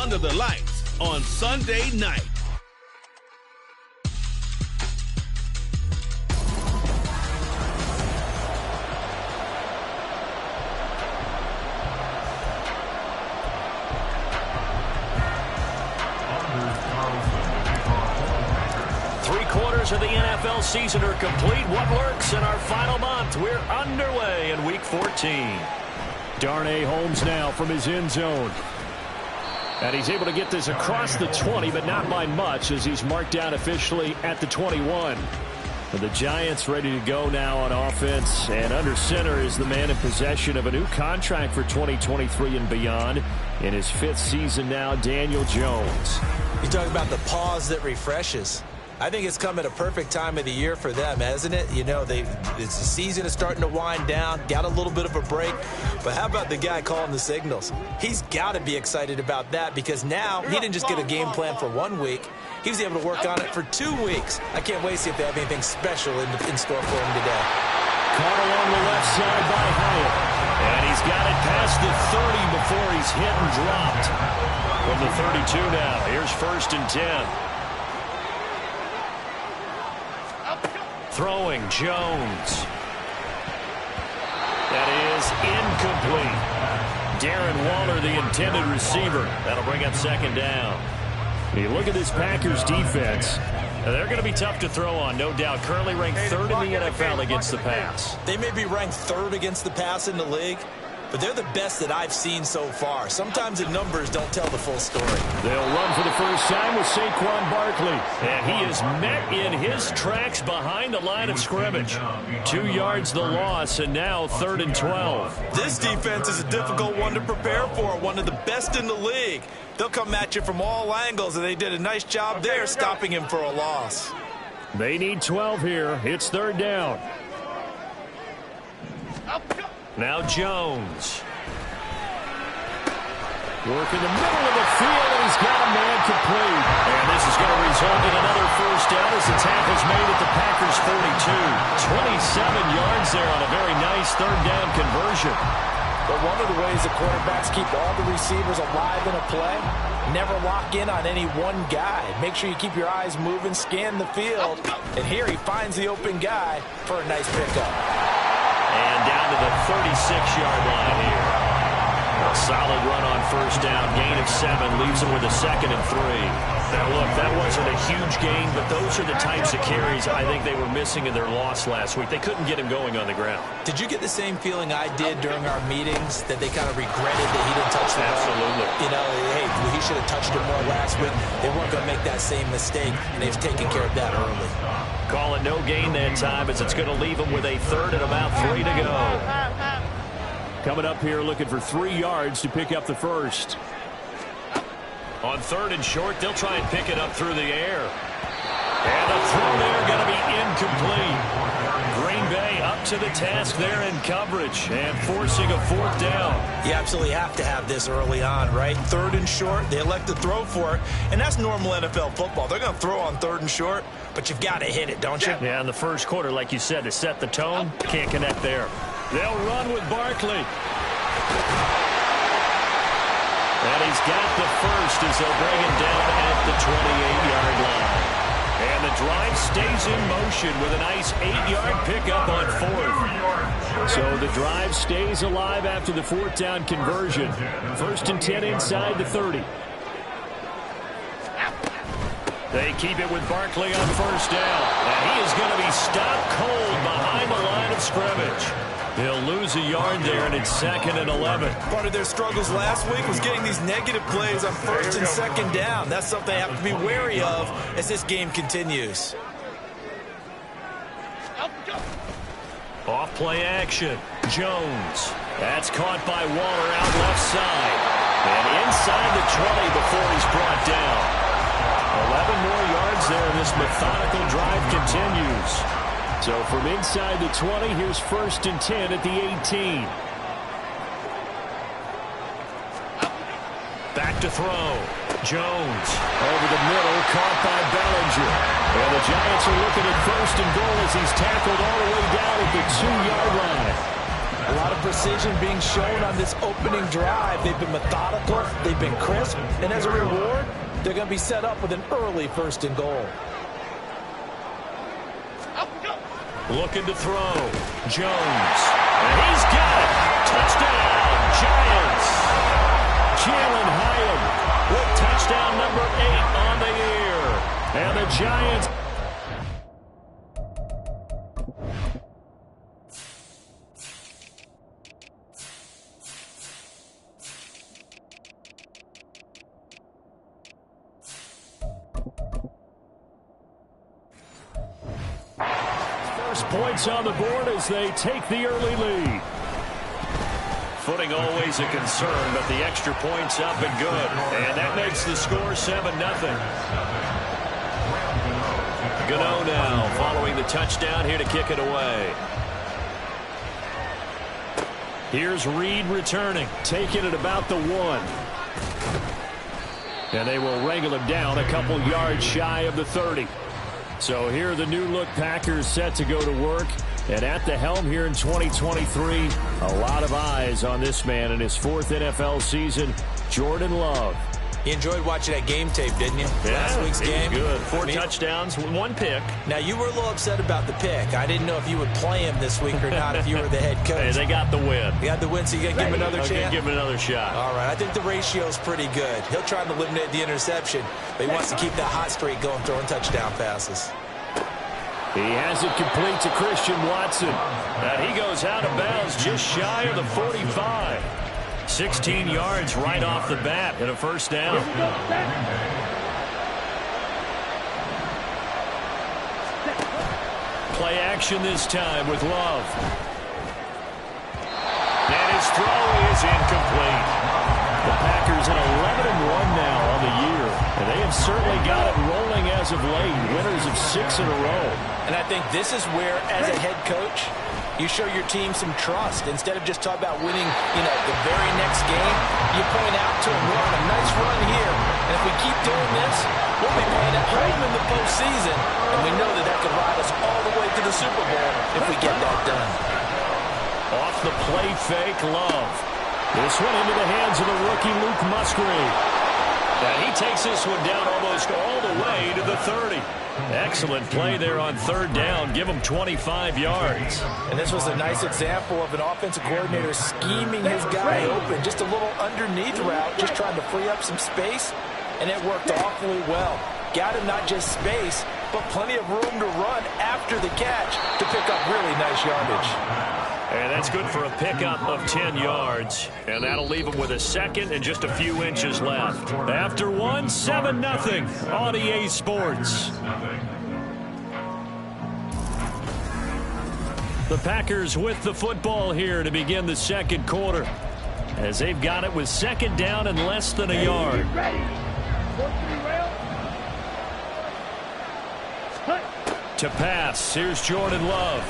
under the lights on Sunday night. Of the NFL season are complete. What lurks in our final month? We're underway in Week 14. Darnay Holmes now from his end zone. And he's able to get this across the 20, but not by much as he's marked down officially at the 21. And the Giants ready to go now on offense. And under center is the man in possession of a new contract for 2023 and beyond. In his 5th season now, Daniel Jones. You talk about the pause that refreshes. I think it's come at a perfect time of the year for them, hasn't it? You know, the season is starting to wind down, got a little bit of a break. But how about the guy calling the signals? He's got to be excited about that because now he didn't just get a game plan for 1 week. He was able to work on it for 2 weeks. I can't wait to see if they have anything special in store for him today. Caught along the left side by Hyatt. And he's got it past the 30 before he's hit and dropped. From the 32 now, here's 1st and 10. Throwing Jones. That is incomplete. Darren Waller, the intended receiver. That'll bring up 2nd down. You look at this Packers defense. They're going to be tough to throw on, no doubt. Currently ranked 3rd in the NFL against the pass. They may be ranked 3rd against the pass in the league, but they're the best that I've seen so far. Sometimes the numbers don't tell the full story. They'll run for the first time with Saquon Barkley. And he is met in his tracks behind the line of scrimmage. 2 yards the loss, and now 3rd and 12. This defense is a difficult one to prepare for, one of the best in the league. They'll come at you from all angles, and they did a nice job there stopping him for a loss. They need 12 here. It's 3rd down. Now Jones. Work in the middle of the field, and he's got a man complete. And this is going to result in another 1st down as the tackle's made at the Packers' 42. 27 yards there on a very nice 3rd down conversion. But one of the ways the quarterbacks keep all the receivers alive in a play, never lock in on any one guy. Make sure you keep your eyes moving, scan the field. And here he finds the open guy for a nice pickup. And down to the 36-yard line here. A solid run on 1st down. Gain of 7 leaves him with a 2nd and 3. Now, look, that wasn't a huge gain, but those are the types of carries I think they were missing in their loss last week. They couldn't get him going on the ground. Did you get the same feeling I did during our meetings, that they kind of regretted that he didn't touch the ball? Absolutely. You know, hey, he should have touched it more last week. They weren't going to make that same mistake, and they've taken care of that early. Call it no gain that time as it's going to leave him with a 3rd and about 3 to go. Coming up here looking for 3 yards to pick up the 1st. On 3rd and short, they'll try and pick it up through the air. And the throw there going to be incomplete. Green Bay up to the task there in coverage and forcing a 4th down. You absolutely have to have this early on, right? 3rd and short, they elect to throw for it, and that's normal NFL football. They're going to throw on 3rd and short, but you've got to hit it, don't you? Yeah, in the first quarter, like you said, to set the tone, can't connect there. They'll run with Barkley. And he's got the 1st as they'll bring him down at the 28-yard line. And the drive stays in motion with a nice 8-yard pickup on 4th. So the drive stays alive after the 4th down conversion. 1st and 10 inside the 30. They keep it with Barkley on 1st down. And he is going to be stopped cold behind the line of scrimmage. They'll lose a yard there, and it's 2nd and 11. Part of their struggles last week was getting these negative plays on 1st and 2nd down. That's something they have to be wary of as this game continues. Off play action. Jones. That's caught by Waller out left side. And inside the 20 before he's brought down. 11 more yards there, and this methodical drive continues. So from inside the 20, here's 1st and 10 at the 18. Back to throw. Jones over the middle, caught by Bellinger. And the Giants are looking at 1st and goal as he's tackled all the way down at the 2-yard line. A lot of precision being shown on this opening drive. They've been methodical, they've been crisp, and as a reward, they're going to be set up with an early 1st and goal. Looking to throw. Jones. And he's got it. Touchdown, Giants. Jalen Hyatt with touchdown number 8 on the year. And the Giants. Points on the board as they take the early lead. Footing always a concern, but the extra point's up and good. And that makes the score 7-0. Gano now following the touchdown here to kick it away. Here's Reed returning, taking it about the 1. And they will wrangle him down a couple yards shy of the 30. So here are the new-look Packers set to go to work. And at the helm here in 2023, a lot of eyes on this man in his 4th NFL season, Jordan Love. You enjoyed watching that game tape, didn't you? Yeah, last week's game. Good. 4 touchdowns, 1 pick. Now, you were a little upset about the pick. I didn't know if you would play him this week or not if you were the head coach. Hey, they got the win. They got the win, so you're going to give him another chance? Give him another shot. All right, I think the ratio's pretty good. He'll try to eliminate the interception, but he wants to keep that hot streak going, throwing touchdown passes. He has it complete to Christian Watson. And he goes out of bounds just shy of the 45. 16 yards right off the bat and a 1st down. Play action this time with Love. And his throw is incomplete. The Packers at 11-1 now on the year. And they have certainly got it rolling as of late. Winners of 6 in a row. And I think this is where, as a head coach, you show your team some trust. Instead of just talking about winning, the very next game, you point out to them, we're on a nice run here. And if we keep doing this, we'll be playing at home in the postseason. And we know that could ride us all the way to the Super Bowl if we get that done. Off the play fake, Love. This one into the hands of the rookie Luke Musgrave. And he takes this one down almost all the way to the 30. Excellent play there on 3rd down. Give him 25 yards. And this was a nice example of an offensive coordinator scheming his guy open. Just a little underneath route, just trying to free up some space. And it worked awfully well. Got him not just space, but plenty of room to run after the catch to pick up really nice yardage. And that's good for a pickup of 10 yards. And that'll leave him with a 2nd and just a few inches left. After 1, 7-0 on EA Sports. The Packers with the football here to begin the 2nd quarter. As they've got it with 2nd down and less than a yard. To pass, here's Jordan Love.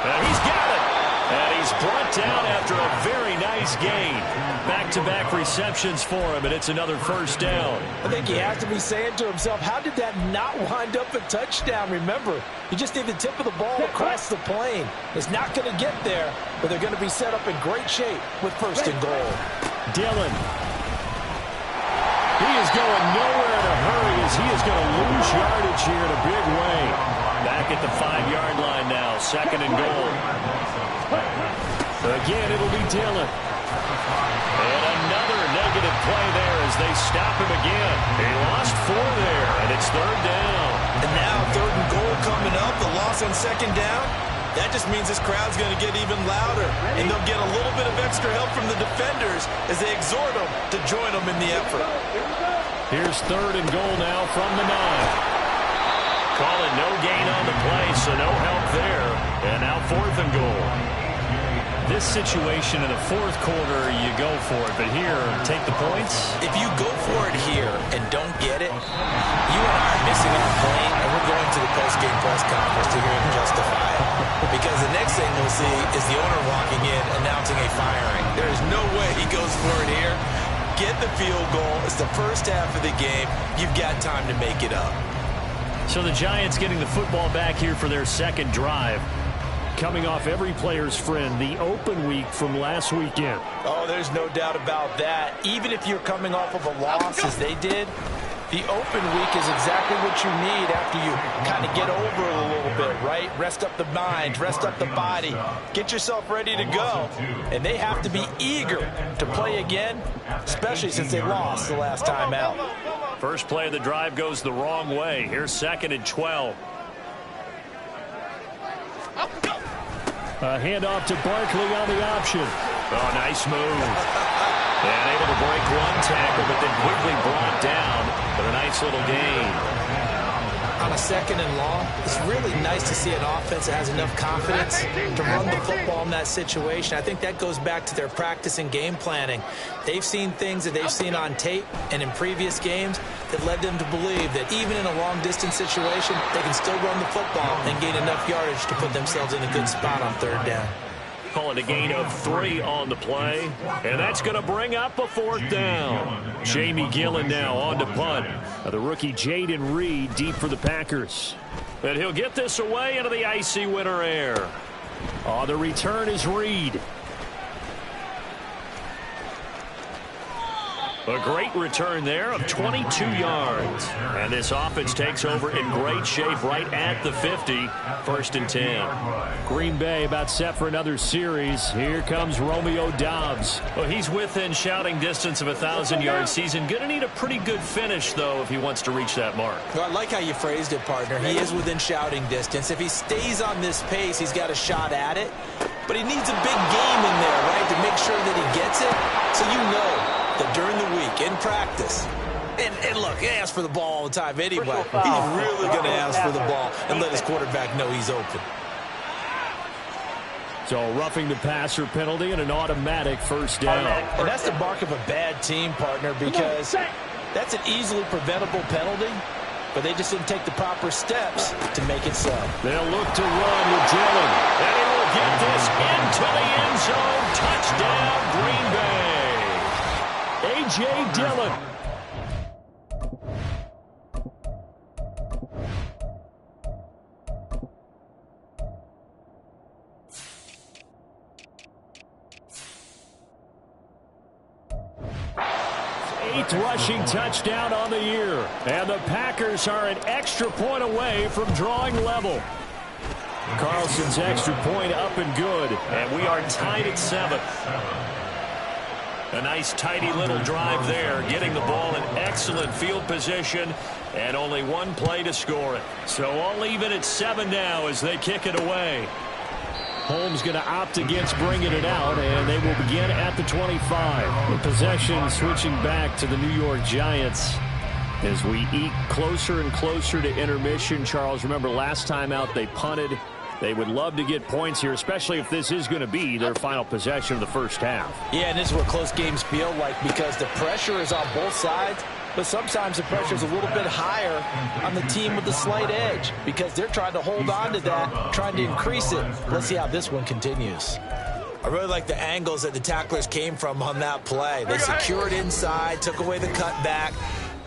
And he's got it. And he's brought down after a very nice gain. Back-to-back receptions for him, and it's another 1st down. I think he has to be saying to himself, how did that not wind up a touchdown? Remember, you just need the tip of the ball across the plane. It's not going to get there, but they're going to be set up in great shape with 1st and goal. Dillon. He is going nowhere in a hurry as he is going to lose yardage here in a big way. Back at the 5-yard line now, 2nd and goal. Again, it'll be Dillon. And another negative play there as they stop him again. He lost 4 there, and it's 3rd down. And now 3rd and goal coming up, the loss on 2nd down. That just means this crowd's going to get even louder, and they'll get a little bit of extra help from the defenders as they exhort them to join them in the effort. Here's 3rd and goal now from the 9. Call it no gain on the play, so no help there. And now 4th and goal. This situation in the 4th quarter, you go for it. But here, take the points. If you go for it here and don't get it, you and I are missing on the plane, and we're going to the post-game press conference to hear him justify it. Because the next thing we'll see is the owner walking in announcing a firing. There is no way he goes for it here. Get the field goal. It's the first half of the game. You've got time to make it up. So the Giants getting the football back here for their 2nd drive. coming off every player's friend, the open week from last weekend. Oh, there's no doubt about that. Even if you're coming off of a loss as they did, the open week is exactly what you need after you kind of get over it a little bit, right? Rest up the mind, rest up the body, get yourself ready to go. And they have to be eager to play again, especially since they lost the last time out. First play of the drive goes the wrong way. Here's 2nd and 12. A handoff to Barkley on the option. Oh, nice move. And able to break one tackle, but then quickly brought down for a nice little gain. On a 2nd and long, it's really nice to see an offense that has enough confidence to run the football in that situation. I think that goes back to their practice and game planning. They've seen things that they've seen on tape and in previous games that led them to believe that even in a long-distance situation, they can still run the football and gain enough yardage to put themselves in a good spot on 3rd down. Call it a gain of 3 on the play. And that's going to bring up a 4th down. Jamie Gillen now on to punt. The rookie Jaden Reed deep for the Packers. And he'll get this away into the icy winter air. On the return is Reed. A great return there of 22 yards. And this offense takes over in great shape right at the 50. 1st and 10. Green Bay about set for another series. Here comes Romeo Doubs. Well, he's within shouting distance of a 1,000-yard season. Going to need a pretty good finish, though, if he wants to reach that mark. Well, I like how you phrased it, partner. He is within shouting distance. If he stays on this pace, he's got a shot at it. But he needs a big game in there, right, to make sure that he gets it. So you know that during the week, in practice, and look, he asks for the ball all the time anyway. He's really going to ask for the ball and let his quarterback know he's open. So roughing the passer penalty and an automatic 1st down. And that's the mark of a bad team, partner, because that's an easily preventable penalty, but they just didn't take the proper steps to make it so. They'll look to run with Dillon. And he will get this into the end zone. Touchdown, Green Bay. A.J. Dillon. Eighth rushing touchdown on the year. And the Packers are an extra point away from drawing level. Carlson's extra point up and good. And we are tied at 7th. A nice, tidy little drive there, getting the ball in excellent field position, and only one play to score it. So all even at 7 now as they kick it away. Holmes going to opt against bringing it out, and they will begin at the 25. The possession switching back to the New York Giants as we eat closer and closer to intermission. Charles, remember last time out they punted. They would love to get points here, especially if this is going to be their final possession of the first half. Yeah, and this is what close games feel like because the pressure is on both sides, but sometimes the pressure is a little bit higher on the team with the slight edge because they're trying to hold on to that, trying to increase it. Let's see how this one continues. I really like the angles that the tacklers came from on that play. They secured inside, took away the cutback.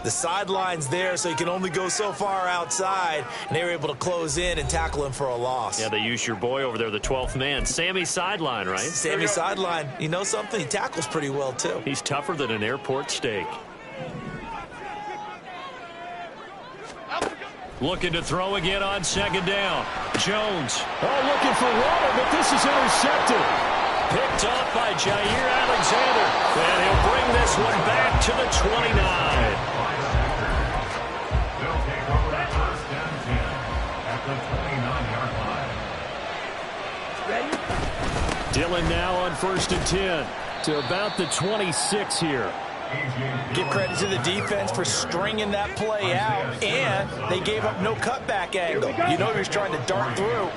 The sideline's there, so you can only go so far outside, and they were able to close in and tackle him for a loss. Yeah, they used your boy over there, the 12th man. Sammy Sideline, right? Sammy Sideline. You know something? He tackles pretty well, too. He's tougher than an airport steak. Looking to throw again on 2nd down. Jones. Oh, looking for water, but this is intercepted. Picked off by Jair Alexander. And he'll bring this one back to the 29. Dillon now on 1st and 10 to about the 26 here. Give credit to the defense for stringing that play out, and they gave up no cutback angle. You know he was trying to dart through.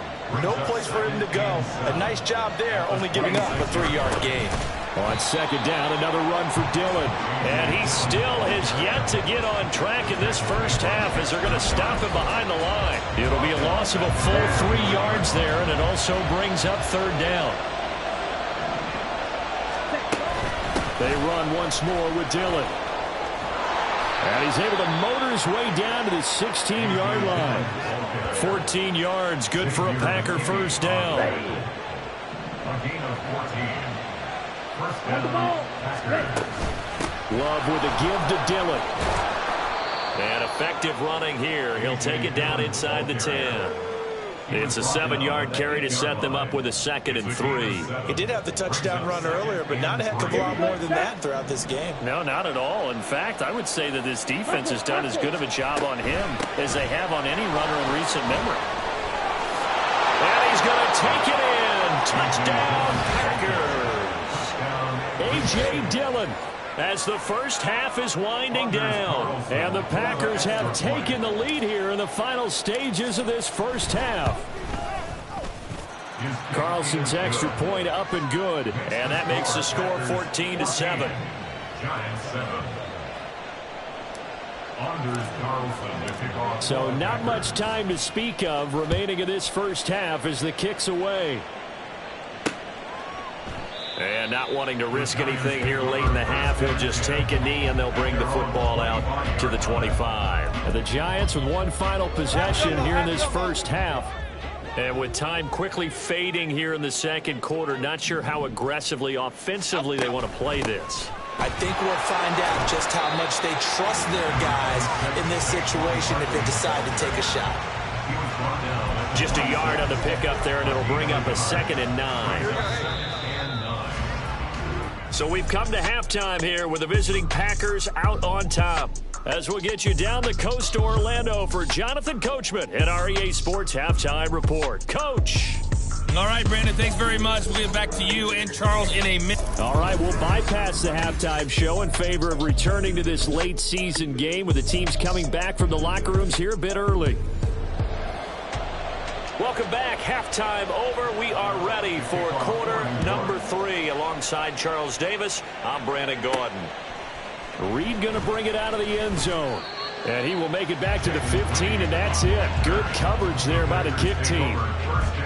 No place for him to go. A nice job there, only giving up a 3-yard gain. On 2nd down, another run for Dillon. And he still has yet to get on track in this first half as they're going to stop him behind the line. It'll be a loss of a full 3 yards there, and it also brings up 3rd down. They run once more with Dillon. And he's able to motor his way down to the 16-yard line. 14 yards, good for a Packer first down. Love with a give to Dillon. And effective running here. He'll take it down inside the 10. It's a 7-yard carry to set them up with a 2nd and 3. He did have the touchdown run earlier, but not a heck of a lot more than that throughout this game. No, not at all. In fact, I would say that this defense has done as good of a job on him as they have on any runner in recent memory. And he's going to take it in. Touchdown, Packers. A.J. Dillon, as the first half is winding down. And the Packers have taken the lead here in the final stages of this first half. Carlson's extra point up and good. And that makes the score 14-7. So not much time to speak of remaining in this first half as the kick's away. And not wanting to risk anything here late in the half, he'll just take a knee and they'll bring the football out to the 25. And the Giants with one final possession here in this first half. And with time quickly fading here in the second quarter, not sure how aggressively, offensively they want to play this. I think we'll find out just how much they trust their guys in this situation if they decide to take a shot. Just a yard on the pickup there, and it'll bring up a 2nd and 9. So we've come to halftime here with the visiting Packers out on top. As we'll get you down the coast to Orlando for Jonathan Coachman at our EA Sports Halftime Report. Coach. All right, Brandon, thanks very much. We'll get back to you and Charles in a minute. All right, we'll bypass the halftime show in favor of returning to this late season game with the teams coming back from the locker rooms here a bit early. Welcome back. Halftime over. We are ready for quarter number 3. Alongside Charles Davis, I'm Brandon Gaudin. Reed going to bring it out of the end zone. And he will make it back to the 15, and that's it. Good coverage there by the kick team.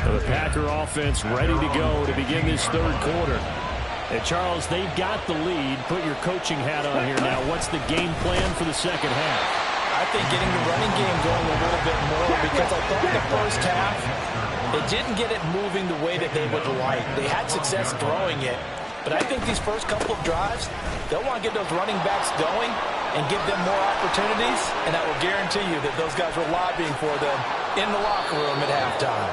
The Packer offense ready to go to begin this third quarter. And Charles, they've got the lead. Put your coaching hat on here now. What's the game plan for the second half? I think getting the running game going a little bit more, because I thought in the first half they didn't get it moving the way that they would like. They had success throwing it, but I think these first couple of drives, they'll want to get those running backs going and give them more opportunities, and I will guarantee you that those guys were lobbying for them in the locker room at halftime.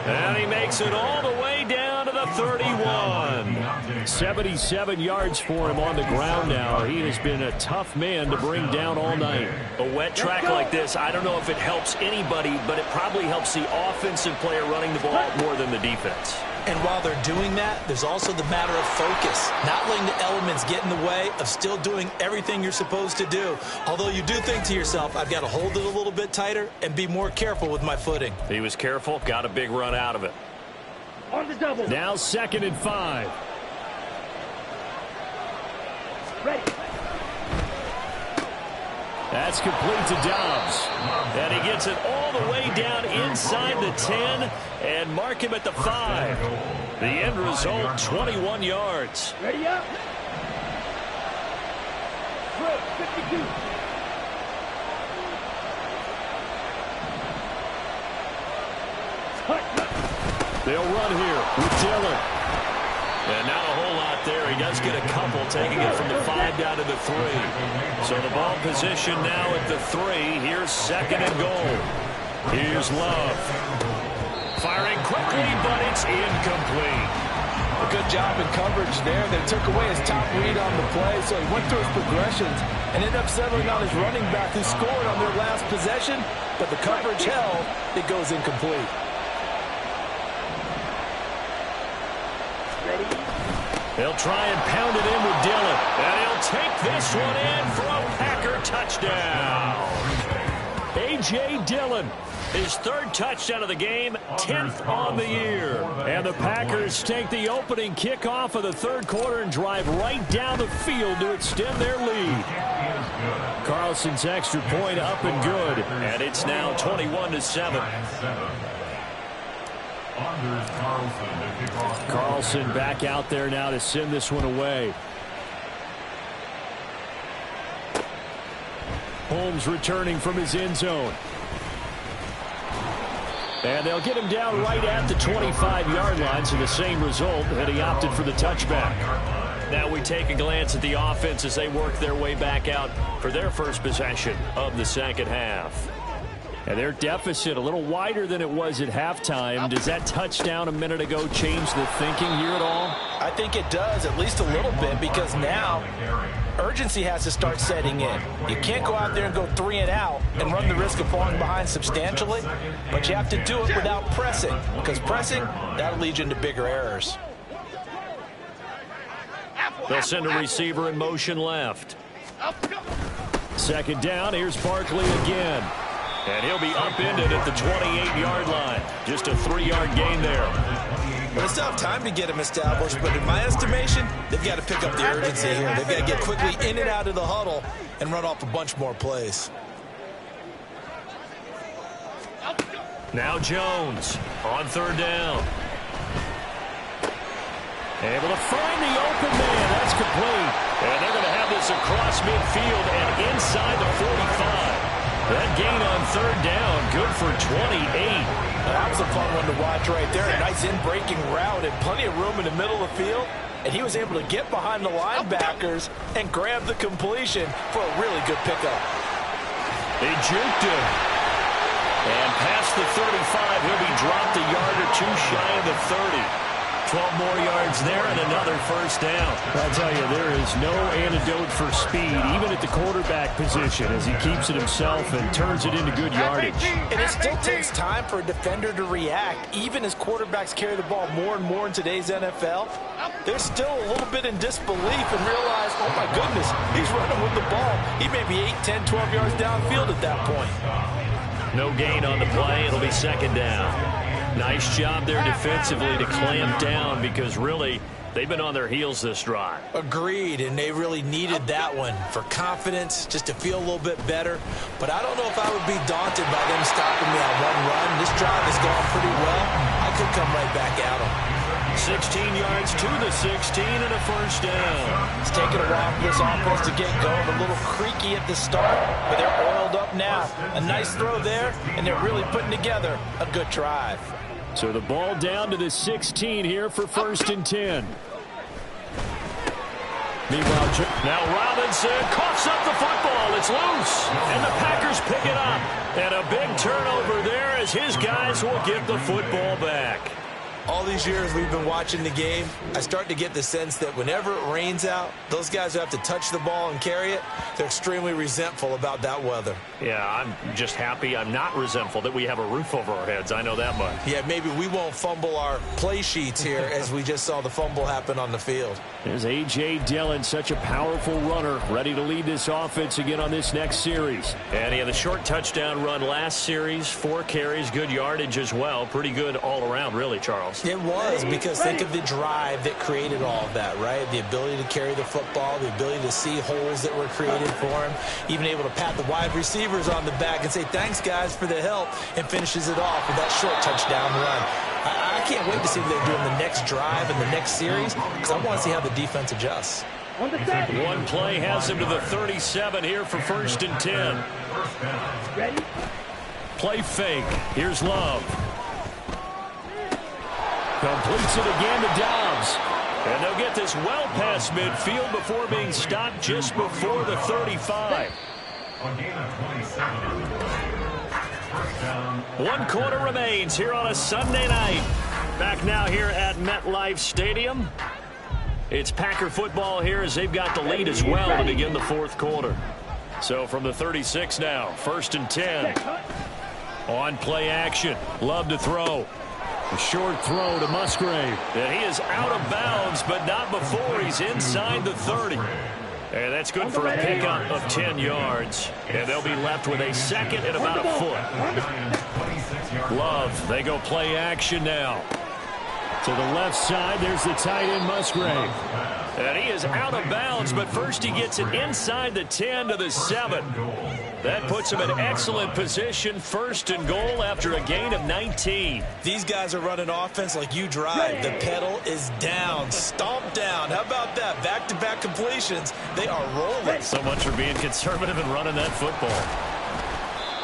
And he makes it all the way down to the 31. 77 yards for him on the ground now. He has been a tough man to bring down all night. A wet track like this, I don't know if it helps anybody, but it probably helps the offensive player running the ball more than the defense. And while they're doing that, there's also the matter of focus. Not letting the elements get in the way of still doing everything you're supposed to do. Although you do think to yourself, I've got to hold it a little bit tighter and be more careful with my footing. He was careful, got a big run out of it. On the double. Now 2nd and 5. Ready. That's complete to Dobbs. And he gets it all the way down inside the 10 and mark him at the 5. The end result, 21 yards. Ready up. 52. They'll run here with Dillon. And not a whole lot there. He does get a couple, taking it from the 5 down to the 3. So the ball position now at the 3. Here's 2nd and goal. Here's Love. Firing quickly, but it's incomplete. A good job in coverage there. They took away his top read on the play, so he went through his progressions and ended up settling on his running back who scored on their last possession, but the coverage held. It goes incomplete. They'll try and pound it in with Dillon. And he'll take this one in for a Packer touchdown. A.J. Dillon, his 3rd touchdown of the game, 10th on the year. And the Packers take the opening kickoff of the third quarter and drive right down the field to extend their lead. Carlson's extra point up and good. And it's now 21-7. Carlson back out there now to send this one away. Holmes returning from his end zone. And they'll get him down right at the 25-yard line, so the same result, and he opted for the touchback. Now we take a glance at the offense as they work their way back out for their first possession of the second half. And their deficit a little wider than it was at halftime. Does that touchdown a minute ago change the thinking here at all? I think it does, at least a little bit, because now urgency has to start setting in. You can't go out there and go 3 and out and run the risk of falling behind substantially, but you have to do it without pressing, because pressing, that'll lead you into bigger errors. They'll send a receiver in motion left. Second down, here's Barkley again. And he'll be upended at the 28-yard line. Just a 3-yard gain there. Well, they still have time to get him established, but in my estimation, they've got to pick up the urgency here. They've got to get quickly in and out of the huddle and run off a bunch more plays. Now Jones on third down. Able to find the open man. That's complete. And they're going to have this across midfield and inside the 45. That gain on third down, good for 28. That was a fun one to watch right there. A nice in-breaking route and plenty of room in the middle of the field. And he was able to get behind the linebackers and grab the completion for a really good pickup. They juked him. And past the 35, he'll be dropped a yard or two shy of the 30. 12 more yards there and another first down. I'll tell you, there is no antidote for speed, even at the quarterback position, as he keeps it himself and turns it into good yardage. And it still takes time for a defender to react, even as quarterbacks carry the ball more and more in today's NFL. They're still a little bit in disbelief and realize, oh my goodness, he's running with the ball. He may be 8, 10, 12 yards downfield at that point. No gain on the play. It'll be second down. Nice job there defensively to clamp down, because really they've been on their heels this drive. Agreed, and they really needed that one for confidence, just to feel a little bit better. But I don't know if I would be daunted by them stopping me on one run. This drive is going pretty well. I could come right back at them. 16 yards to the 16 and a first down. It's taken a while for this offense to get going. A little creaky at the start, but they're oiled up now. A nice throw there, and they're really putting together a good drive. So the ball down to the 16 here for first and 10. Meanwhile, now Robinson coughs up the football. It's loose, and the Packers pick it up. And a big turnover there as his guys will get the football back. All these years we've been watching the game, I start to get the sense that whenever it rains out, those guys who have to touch the ball and carry it, they're extremely resentful about that weather. Yeah, I'm just happy I'm not resentful that we have a roof over our heads. I know that much. Yeah, maybe we won't fumble our play sheets here as we just saw the fumble happen on the field. There's A.J. Dillon, such a powerful runner, ready to lead this offense again on this next series. And he had a short touchdown run last series, 4 carries, good yardage as well. Pretty good all around, really, Charles. It was, because think of the drive that created all of that, right? The ability to carry the football, the ability to see holes that were created for him, even able to pat the wide receivers on the back and say, thanks, guys, for the help, and finishes it off with that short touchdown run. I can't wait to see what they do in the next drive and the next series, because I want to see how the defense adjusts. One play has him to the 37 here for first and 10. Ready? Play fake. Here's Love. Completes it again to Dobbs. And they'll get this well past midfield before being stopped just before the 35. 1 quarter remains here on a Sunday night. Back now here at MetLife Stadium. It's Packer football here as they've got the lead as well to begin the fourth quarter. So from the 36 now, first and 10. On play action. Love to throw. A short throw to Musgrave. And he is out of bounds, but not before he's inside the 30. And that's good for a pickup of 10 yards. And they'll be left with a second and about a foot. Love, they go play action now. To the left side, there's the tight end Musgrave. And he is out of bounds, but first he gets it inside the 10 to the 7. That puts him in excellent position, 1st and goal after a gain of 19. These guys are running offense like you drive. The pedal is down, stomp down. How about that? Back-to-back completions. They are rolling. So much for being conservative and running that football.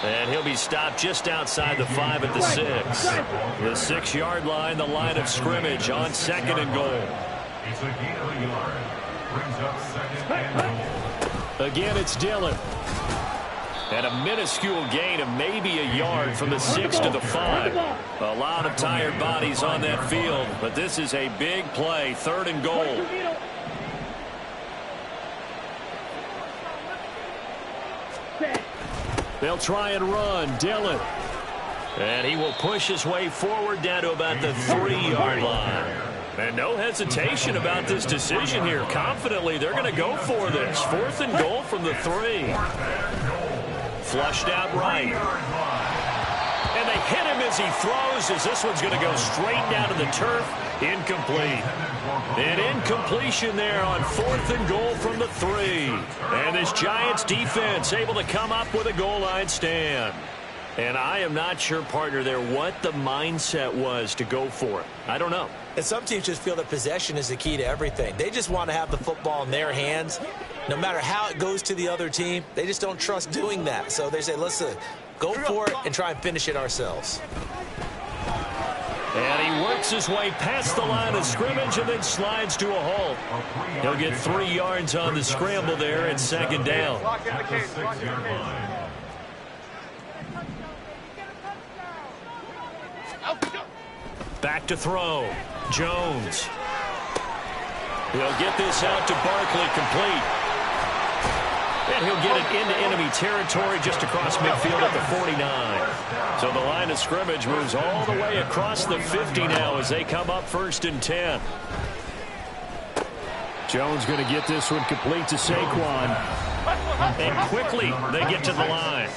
And he'll be stopped just outside the 5 at the 6. The 6-yard line, the line of scrimmage on 2nd and goal. Again, it's Dillon. And a minuscule gain of maybe a yard from the 6 to the 5. A lot of tired bodies on that field, but this is a big play, 3rd and goal. They'll try and run. Dillon. And he will push his way forward down to about the 3-yard line. And no hesitation about this decision here. Confidently, they're going to go for this. 4th and goal from the 3. Flushed out right. And they hit him as he throws, as this one's going to go straight down to the turf. Incomplete. An incompletion there on 4th and goal from the 3. And this Giants defense able to come up with a goal line stand. And I am not sure, partner, there what the mindset was to go for it. I don't know. And some teams just feel that possession is the key to everything. They just want to have the football in their hands. No matter how it goes to the other team, they just don't trust doing that. So they say, listen, go for it and try and finish it ourselves. And he works his way past the line of scrimmage and then slides to a halt. He'll get 3 yards on the scramble there at 2nd down. Back to throw. Jones. He'll get this out to Barkley, complete. And he'll get it into enemy territory just across midfield at the 49. So the line of scrimmage moves all the way across the 50 now as they come up 1st and 10. Jones going to get this one complete to Saquon. And quickly they get to the line.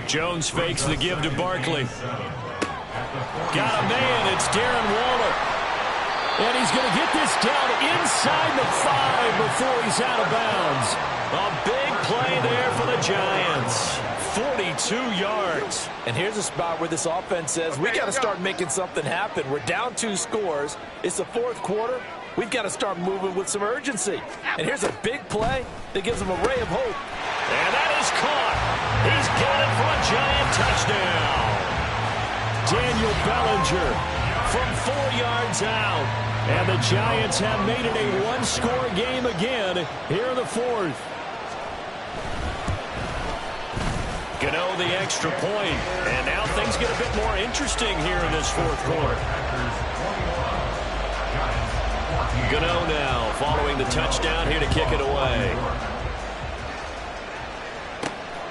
Jones fakes the give to Barkley. Got a man. It's Darren Waller. And he's going to get this down inside the 5 before he's out of bounds. A big play there for the Giants. 42 yards. And here's a spot where this offense says, we got to start making something happen. We're down 2 scores. It's the 4th quarter. We've got to start moving with some urgency. And here's a big play that gives them a ray of hope. And that is caught. He's got it for a Giant touchdown. Daniel Bellinger from 4 yards out. And the Giants have made it a 1-score game again here in the 4th. Gano the extra point. And now things get a bit more interesting here in this 4th quarter. Gano now following the touchdown here to kick it away.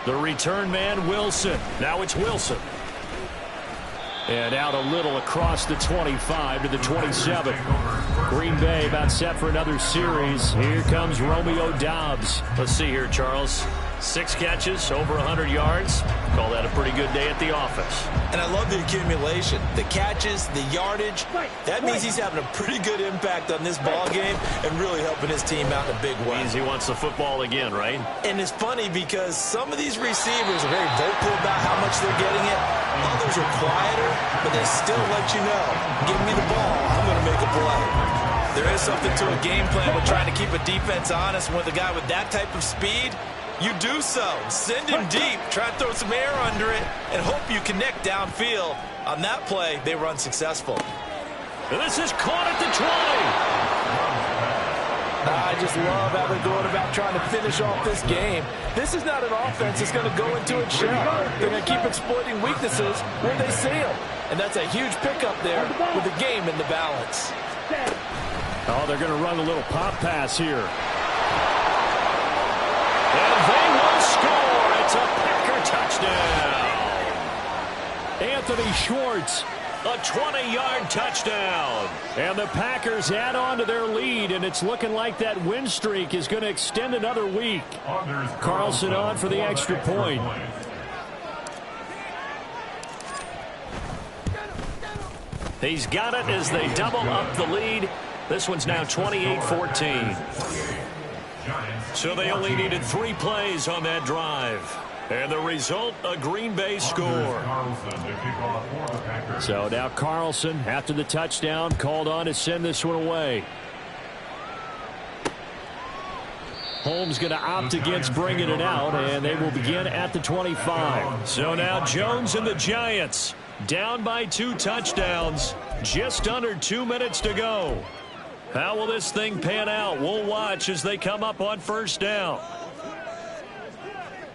The return man, Wilson. Now it's Wilson. And out a little across the 25 to the 27. Green Bay about set for another series. Here comes Romeo Doubs. Let's see here, Charles. 6 catches, over 100 yards. Call that a pretty good day at the office. And I love the accumulation. The catches, the yardage. That means he's having a pretty good impact on this ball game and really helping his team out in a big way. Means he wants the football again, right? And it's funny because some of these receivers are very vocal about how much they're getting it. Others are quieter, but they still let you know, give me the ball, I'm going to make a play. There is something to a game plan with trying to keep a defense honest. With a guy with that type of speed, you do so. Send him deep. Try to throw some air under it and hope you connect downfield. On that play, they run successful. And this is caught at the 20. I just love how they're going about trying to finish off this game. This is not an offense that's going to go into its shell. They're going to keep exploiting weaknesses where they see them. And that's a huge pickup there with the game in the balance. Oh, they're going to run a little pop pass here. And they will score. It's a Packer touchdown. Anthony Schwartz, a 20-yard touchdown. And the Packers add on to their lead, and it's looking like that win streak is going to extend another week. Carlson on for the extra point. He's got it as they double up the lead. This one's now 28-14. So they only needed 3 plays on that drive. And the result, a Green Bay score. So now Carlson, after the touchdown, called on to send this one away. Holmes going to opt against bringing it out, and they will begin at the 25. So now Jones and the Giants down by 2 touchdowns. Just under 2 minutes to go. How will this thing pan out? We'll watch as they come up on first down.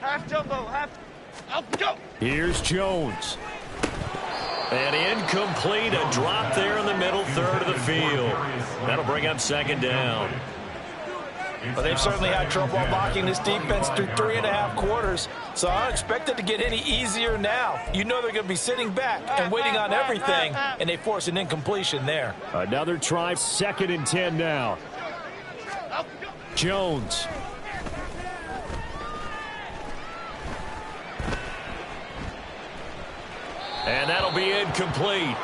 Half jumbo, half. Up, go. Here's Jones. And incomplete, a drop there in the middle third of the field. That'll bring up second down. Well, they've certainly had trouble blocking this defense through 3.5 quarters, so I don't expect it to get any easier now. You know they're going to be sitting back and waiting on everything, and they force an incompletion there. Another try, 2nd and 10 now. Jones. And that'll be incomplete.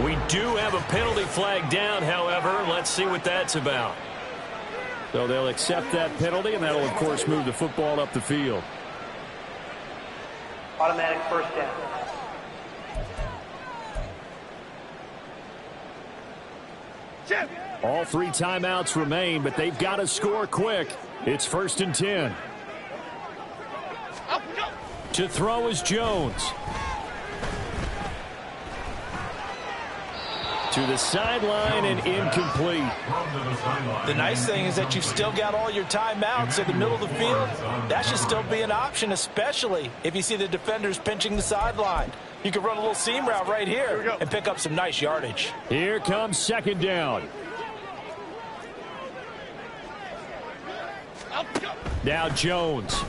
We do have a penalty flag down, however. Let's see what that's about. So they'll accept that penalty, and that'll, of course, move the football up the field. Automatic first down. All 3 timeouts remain, but they've got to score quick. It's 1st and 10. To throw is Jones. To the sideline and incomplete. The nice thing is that you've still got all your timeouts in the middle of the field. That should still be an option, especially if you see the defenders pinching the sideline. You can run a little seam route right here and pick up some nice yardage. Here comes second down. Now Jones.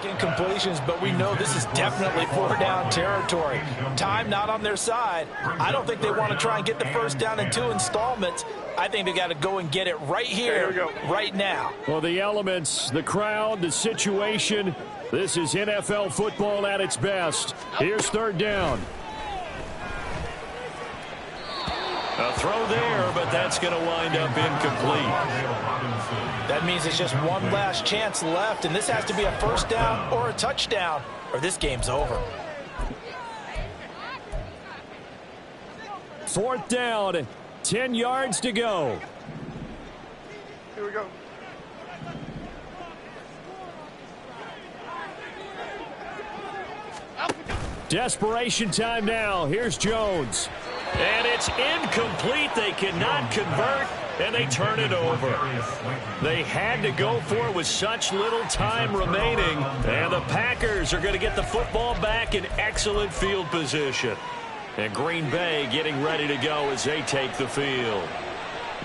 Incompletions, but we know this is definitely 4-down territory. Time not on their side. I don't think they want to try and get the first down in 2 installments. I think they got to go and get it right here, right now. Well, the elements, the crowd, the situation, this is NFL football at its best. Here's 3rd down. A throw there, but that's going to wind up incomplete. That means it's just one last chance left, and this has to be a first down or a touchdown, or this game's over. 4th down, 10 yards to go. Here we go. Desperation time now. Here's Jones. And it's incomplete. They cannot convert, and they turn it over. They had to go for it with such little time remaining, and the Packers are going to get the football back in excellent field position. And Green Bay getting ready to go as they take the field.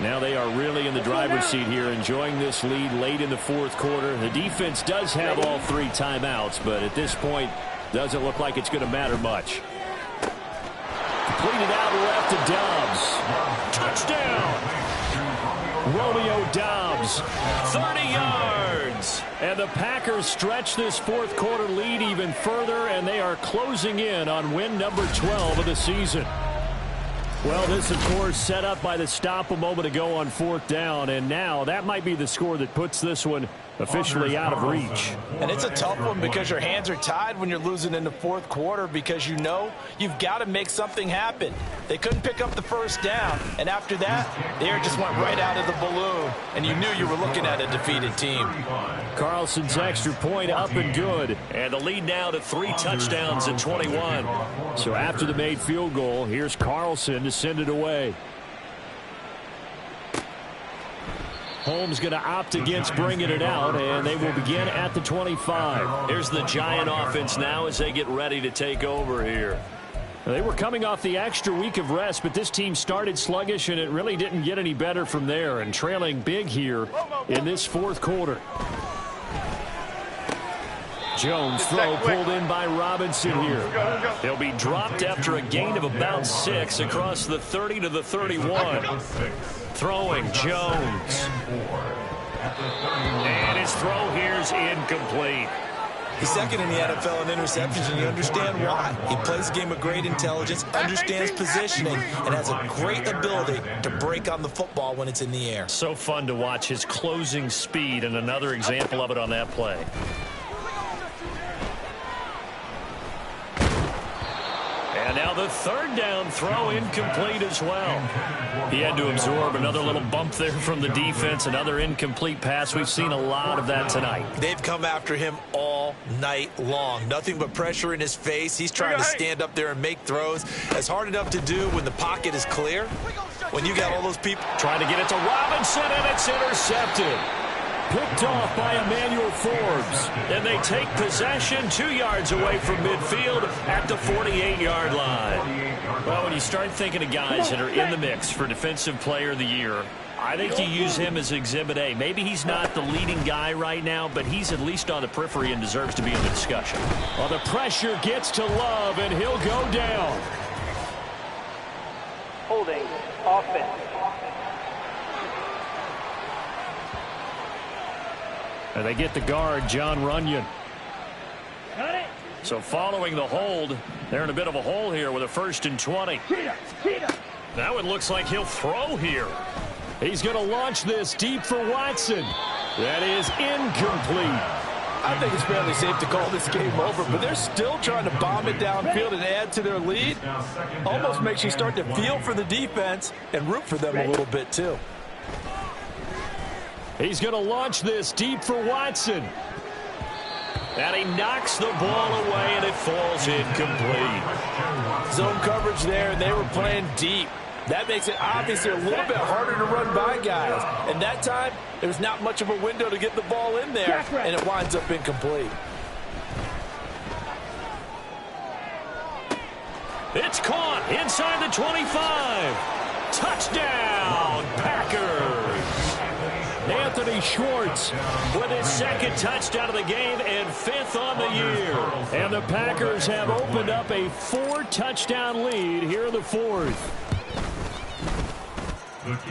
Now they are really in the driver's seat here, enjoying this lead late in the 4th quarter. The defense does have all 3 timeouts, but at this point, doesn't look like it's going to matter much. Completed out left to Dobbs. Touchdown! Romeo Dobbs, 30 yards. And the Packers stretch this 4th quarter lead even further, and they are closing in on win number 12 of the season. Well, this, of course, set up by the stop a moment ago on 4th down, and now that might be the score that puts this one officially out of reach. And it's a tough one because your hands are tied when you're losing in the 4th quarter because you know you've got to make something happen. They couldn't pick up the 1st down, and after that, the air just went right out of the balloon, and you knew you were looking at a defeated team. Carlson's extra point up and good. And the lead now to 3 touchdowns and 21. So after the made field goal, here's Carlson to send it away. Holmes going to opt against bringing it out, and they will begin at the 25. Here's the Giant offense now as they get ready to take over here. They were coming off the extra week of rest, but this team started sluggish, and it really didn't get any better from there, and trailing big here in this 4th quarter. Jones throw pulled in by Robinson here. He'll be dropped after a gain of about 6 across the 30 to the 31. Throwing Jones. And his throw here's incomplete. He's second in the NFL in interceptions, and you understand why. He plays a game of great intelligence, understands positioning, and has a great ability to break on the football when it's in the air. So fun to watch his closing speed, and another example of it on that play. And now the 3rd down throw incomplete as well. He had to absorb another little bump there from the defense, another incomplete pass. We've seen a lot of that tonight. They've come after him all night long. Nothing but pressure in his face. He's trying to stand up there and make throws. It's hard enough to do when the pocket is clear. When you got all those people trying to get it to Robinson, and it's intercepted. Picked off by Emmanuel Forbes. And they take possession 2 yards away from midfield at the 48-yard line. Well, when you start thinking of guys that are in the mix for Defensive Player of the Year, I think you use him as Exhibit A. Maybe he's not the leading guy right now, but he's at least on the periphery and deserves to be in the discussion. Well, the pressure gets to Love, and he'll go down. Holding offense. And they get the guard, John Runyon. Got it. So following the hold, they're in a bit of a hole here with a 1st and 20. Now it looks like he'll throw here. He's going to launch this deep for Watson. That is incomplete. I think it's fairly safe to call this game over, but they're still trying to bomb it downfield and add to their lead. Almost makes you start to feel for the defense and root for them a little bit, too. He's going to launch this deep for Watson. And he knocks the ball away, and it falls incomplete. Zone coverage there, and they were playing deep. That makes it obviously a little bit harder to run by guys. And that time, there was not much of a window to get the ball in there, and it winds up incomplete. It's caught inside the 25. Touchdown, Packers. Anthony Schwartz with his 2nd touchdown of the game and 5th on the year. And the Packers have opened up a 4-touchdown lead here in the 4th.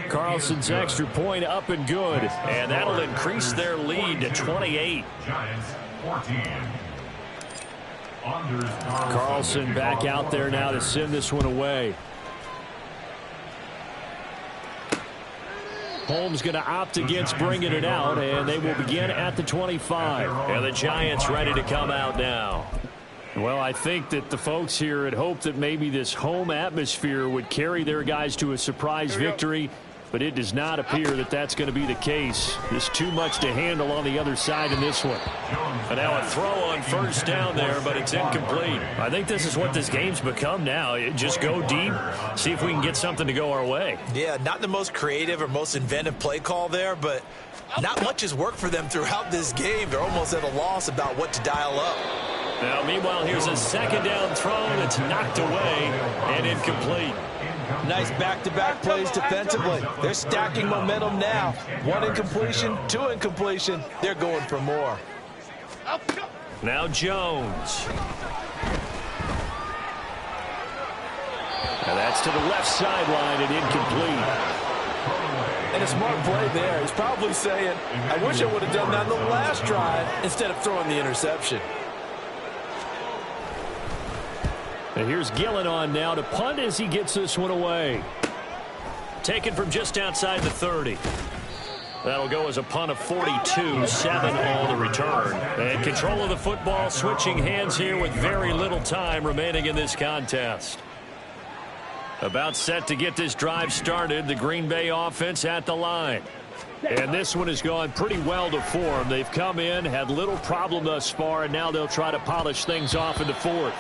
Carlson's extra point up and good. And that'll increase their lead to 28. Carlson back out there now to send this one away. Holmes going to opt against bringing it out, and they will begin at the 25. And the Giants ready to come out now. Well, I think that the folks here had hoped that maybe this home atmosphere would carry their guys to a surprise victory, but it does not appear that that's going to be the case. There's too much to handle on the other side in this one. And now a throw on first down there, but it's incomplete. I think this is what this game's become now. Just go deep, see if we can get something to go our way. Yeah, not the most creative or most inventive play call there, but not much has worked for them throughout this game. They're almost at a loss about what to dial up. Now, meanwhile, here's a second down throw that's knocked away and incomplete. Nice back-to-back plays defensively. They're stacking momentum now. 1 incompletion, 2 incompletion. They're going for more. Now Jones. Now that's to the left sideline and incomplete. And a smart play there. He's probably saying, I wish I would have done that on the last drive instead of throwing the interception. And here's Gillen on now to punt as he gets this one away. Taken from just outside the 30. That'll go as a punt of 42, 7 on the return. And control of the football, switching hands here with very little time remaining in this contest. About set to get this drive started, the Green Bay offense at the line. And this one has gone pretty well to form. They've come in, had little problem thus far, and now they'll try to polish things off in the fourth.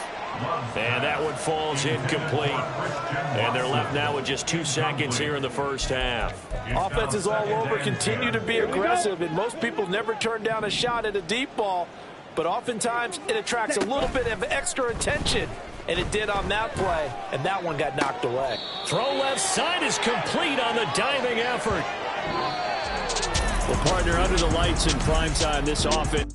And that one falls incomplete. And they're left now with just 2 seconds here in the first half. Offense is all over, continue to be aggressive, and most people never turn down a shot at a deep ball, but oftentimes it attracts a little bit of extra attention, and it did on that play, and that one got knocked away. Throw left side is complete on the diving effort. Well, partner, under the lights in prime time, this offense